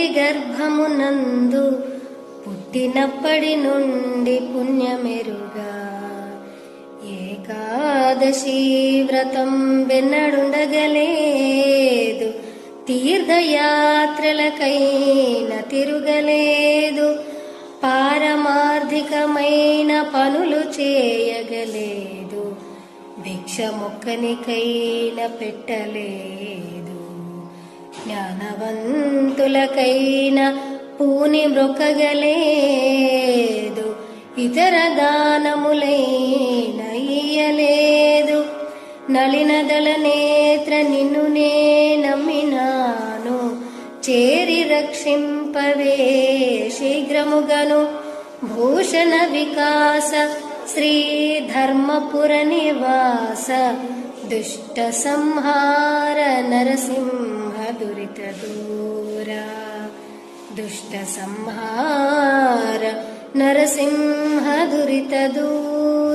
తల్లి గర్భమునందు పుట్టినప్పటి నుండి పుణ్యమెరుగా. ఏకాదశి వ్రతం వెన్నడుండగలేదు, తీర్థయాత్రలకైన తిరుగలేదు, పారమార్థికమైన పనులు చేయగలేదు, భిక్ష మొక్కనికైన పెట్టలేదు, జ్ఞానవంతులకైన పూని మ్రొక్కగలేదు, ఇతర దానములైన ఇయ్యలేదు. నళినదళ నేత్ర నిన్ను నే నమ్మినాను, చేరి రక్షింపవే శీఘ్రముగను. భూషణ వికాస శ్రీ ధర్మపుర నివాస, దుష్ట సంహార నరసింహ దురిత దూర. దుష్ట సంహార నరసింహ దురిత దూర.